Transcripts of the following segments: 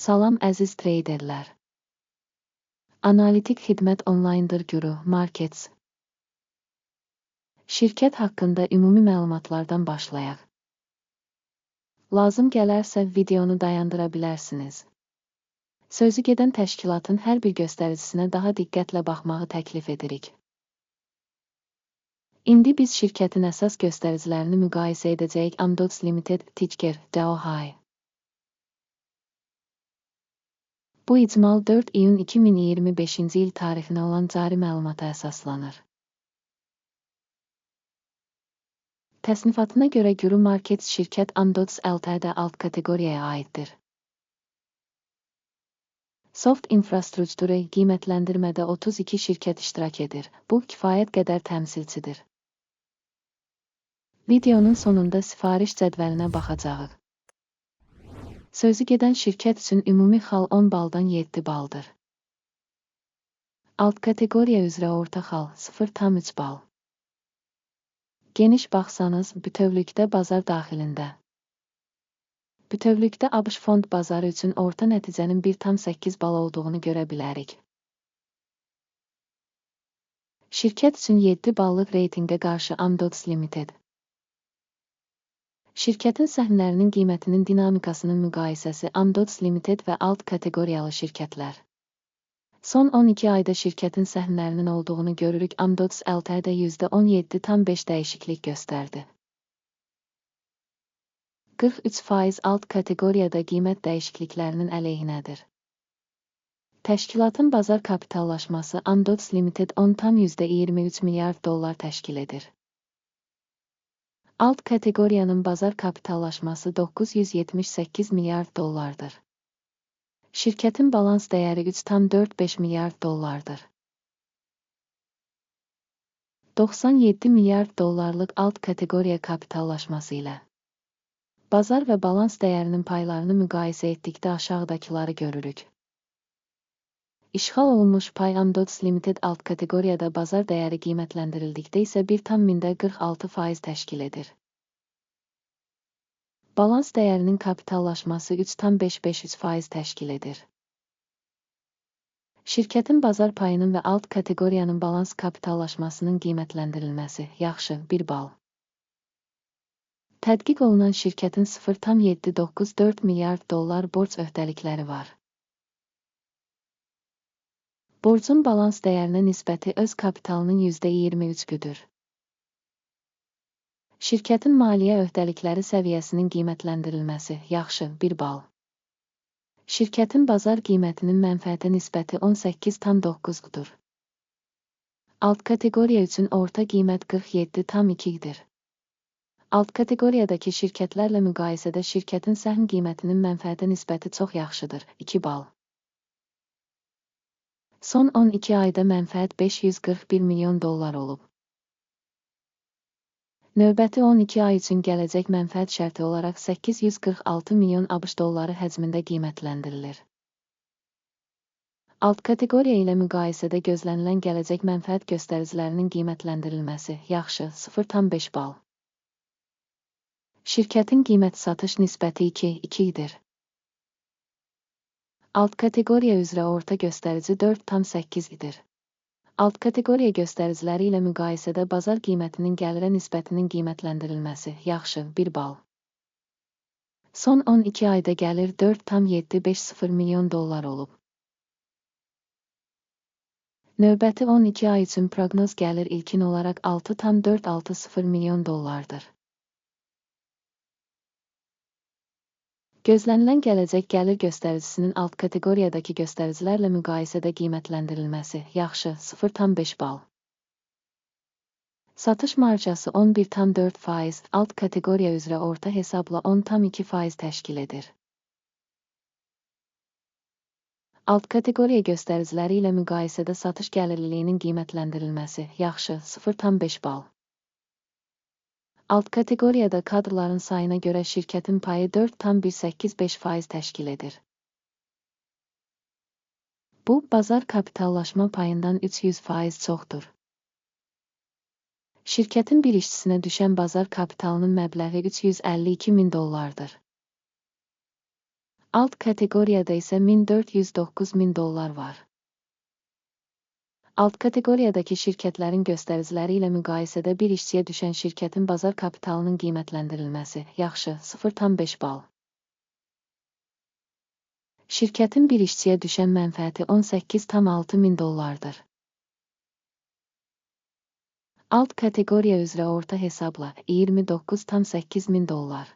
Salam əziz treyderlər. Analitik xidmət onlayndır Guru Markets. Şirkət haqqında ümumi məlumatlardan başlayaq. Lazım gələrsə videonu dayandıra bilərsiniz. Sözü gedən təşkilatın hər bir göstəricisine daha diqqətlə baxmağı təklif edirik. İndi biz şirkətin əsas göstəricilərini müqayisə edəcəyik. Amdocs Limited, ticker DOHI. Bu icmal 4 iyun 2025-ci il tarixinə olan cari məlumata əsaslanır. Təsnifatına görə Guru Markets şirkət Amdocs Ltd alt kateqoriyaya aiddir. Soft infrastrukturu qiymətləndirmədə 32 şirkət iştirak edir. Bu, kifayət qədər təmsilçidir. Videonun sonunda sifariş cədvəlinə baxacağıq. Sözü gedən şirkət üçün ümumi xal 10 baldan 7 baldır. Alt kateqoriya üzrə orta xal 0,3 bal. Geniş baxsanız, bütövlükdə bazar daxilində. Bütövlükdə ABŞ fond bazarı üçün orta nəticənin 1,8 bal olduğunu görə bilərik. Şirkət üçün 7 ballıq reytinqə qarşı Amdocs Limited. Şirkətin səhmlərinin qiymətinin dinamikasının müqayisəsi Amdocs Limited və alt kateqoriyalı şirkətlər. Son 12 ayda şirkətin səhmlərinin olduğunu görürük. Amdocs Ltd %17,5 dəyişiklik göstərdi. 43% alt kateqoriyada qiymət dəyişikliklərinin əleyhinədir. Təşkilatın bazar kapitallaşması Amdocs Limited 10,23 milyard dollar təşkil edir. Alt kateqoriyanın bazar kapitallaşması 978 milyard dollardır. Şirkətin balans dəyəri 3,45 milyard dollardır. 97 milyard dollarlıq alt kateqoriya kapitallaşması ilə bazar və balans dəyərinin paylarını müqayisə etdikdə aşağıdakıları görürük. İşğal olunmuş pay Amdocs Limited alt kateqoriyada bazar dəyəri qiymətləndirildikdə isə 1,46% təşkil edir. Balans dəyərinin kapitallaşması 3,553% təşkil edir. Şirkətin bazar payının və alt kateqoriyanın balans kapitallaşmasının qiymətləndirilməsi yaxşı 1 bal. Tədqiq olunan şirkətin 0,794 milyard dollar borc öhdəlikləri var. Borcun balans dəyərinə nisbəti öz kapitalının %23-üdür. Şirkətin maliyyə öhdəlikləri səviyyəsinin qiymətləndirilməsi yaxşı 1 bal. Şirkətin bazar qiymətinin mənfəətə nisbəti 18,9-dur. Alt kateqoriya üçün orta qiymət 47,2-dir. Alt kateqoriyadakı şirkətlərlə müqayisədə şirkətin səhm qiymətinin mənfəətə nisbəti çox yaxşıdır 2 bal. Son 12 ayda mənfəət 541 milyon dollar olub. Növbəti 12 ay üçün gələcək mənfəət şərti olaraq 846 milyon ABŞ dolları həcmində qiymətləndirilir. Alt kateqoriya ilə müqayisədə gözlənilən gələcək mənfəət göstəricilərinin qiymətləndirilməsi yaxşı 0,5 bal. Şirkətin qiymət-satış nisbəti 2:2-dir. Alt kateqoriya üzrə orta göstərici 4,8-dir. Alt kateqoriya göstəriciləri ilə müqayisədə bazar qiymətinin gəlirə nisbətinin qiymətləndirilməsi yaxşı 1 bal. Son 12 ayda gəlir 4,750 milyon dollar olub. Növbəti 12 ay üçün proqnoz gəlir ilkin olaraq 6,460 milyon dollardır. Gözlənilən gələcək gəlir göstəricisinin alt kateqoriyadakı göstəricilərlə müqayisədə qiymətləndirilməsi yaxşı 0,5 bal. Satış marjası 11,4%, alt kateqoriya üzrə orta hesabla 10,2% təşkil edir. Alt kateqoriya göstəriciləri ilə müqayisədə satış gəlirliliyinin qiymətləndirilməsi yaxşı 0,5 bal. Alt kateqoriyada kadrların sayına görə şirkətin payı 4,185% təşkil edir. Bu, bazar kapitallaşma payından 300% çoxdur. Şirkətin bir işçisinə düşən bazar kapitalının məbləği 352 min dollardır. Alt kateqoriyada isə $1409.000 var. Alt kateqoriyadakı şirkətlərin göstəriciləri ilə müqayisədə bir işçiyə düşən şirkətin bazar kapitalının qiymətləndirilməsi. Yaxşı, 0,5 bal. Şirkətin bir işçiyə düşən mənfəəti $18,600. Alt kateqoriya üzrə orta hesabla $29,800.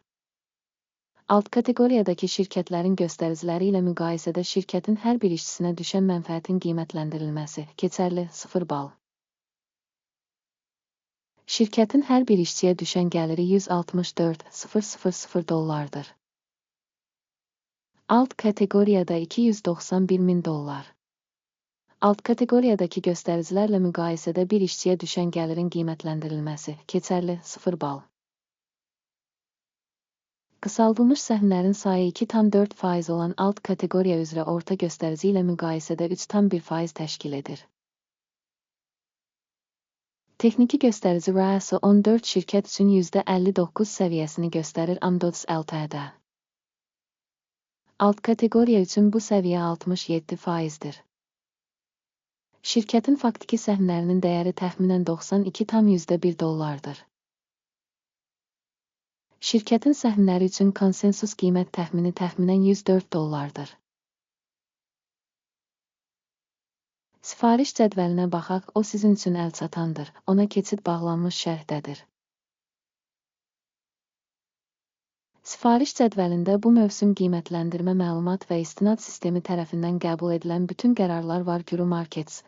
Alt kateqoriyadakı şirkətlərin göstəriciləri ilə müqayisədə şirkətin hər bir işçisinə düşən mənfəətin qiymətləndirilməsi. Keçərli 0 bal. Şirkətin hər bir işçiyə düşən gəliri $164,000. Alt kateqoriyada $291.000. Alt kateqoriyadakı göstəricilərlə müqayisədə bir işçiyə düşən gəlirin qiymətləndirilməsi. Keçərli 0 bal. Qısaldılmış səhmlərin sayı 2,4% olan alt kateqoriya üzrə orta göstərici ilə müqayisədə 3,1% təşkil edir. Texniki göstərici RASO 14 şirkət üçün %59 səviyyəsini göstərir Amdocs LTD. Alt kateqoriya üçün bu səviyyə 67%-dir. Şirkətin faktiki səhmlərinin dəyəri təxminən $92,1. Şirkətin səhmləri üçün konsensus qiymət təxmini təxminən $104. Sifariş cədvəlinə baxaq, o sizin üçün əlçatandır, ona keçid bağlanmış şərhdədir. Sifariş cədvəlində bu mövsüm qiymətləndirmə məlumat və istinad sistemi tərəfindən qəbul edilən bütün qərarlar var. Guru Markets.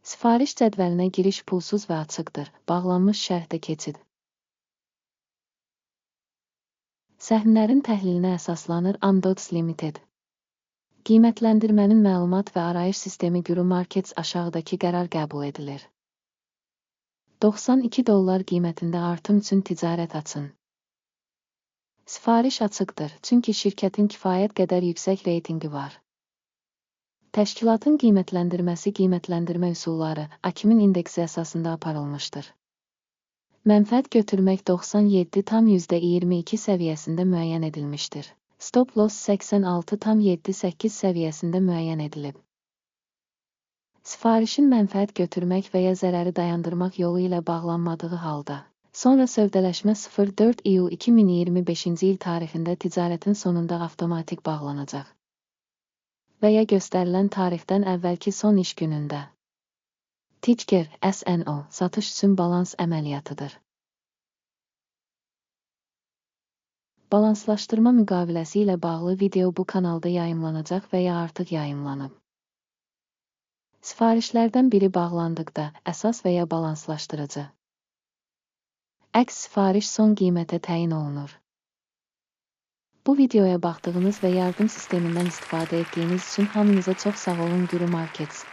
Sifariş cədvəlinə giriş pulsuz və açıqdır, bağlanmış şərhdə keçid. Səhmlərin təhlilinə əsaslanır Amdocs Limited. Qiymətləndirmənin məlumat və arayış sistemi Guru Markets aşağıdakı qərar qəbul edilir. $92 qiymətində artım üçün ticarət açın. Sifariş açıqdır, çünki şirkətin kifayət qədər yüksək reytingi var. Təşkilatın qiymətləndirməsi qiymətləndirmə üsulları AKİMin indeksi əsasında aparılmışdır. Mənfəət götürmək 97,22 səviyyəsində müəyyən edilmişdir. Stop loss 86,78 səviyyəsində müəyyən edilib. Sifarişin mənfəət götürmək və ya zərəri dayandırmaq yolu ilə bağlanmadığı halda, sonra sövdələşmə 04 iyul 2025-ci il tarixində ticarətin sonunda avtomatik bağlanacaq və ya göstərilən tarixdən əvvəlki son iş günündə. Ticker SNO satış üçün balans əməliyyatıdır. Balanslaşdırma müqaviləsi ilə bağlı video bu kanalda yayımlanacaq və ya artıq yayımlanıb. Sifarişlərdən biri bağlandıqda əsas və ya balanslaşdırıcı. Əks sifariş son qiymətə təyin olunur. Bu videoya baxdığınız və yardım sistemindən istifadə etdiyiniz üçün hamınıza çox sağ olun. Guru Markets.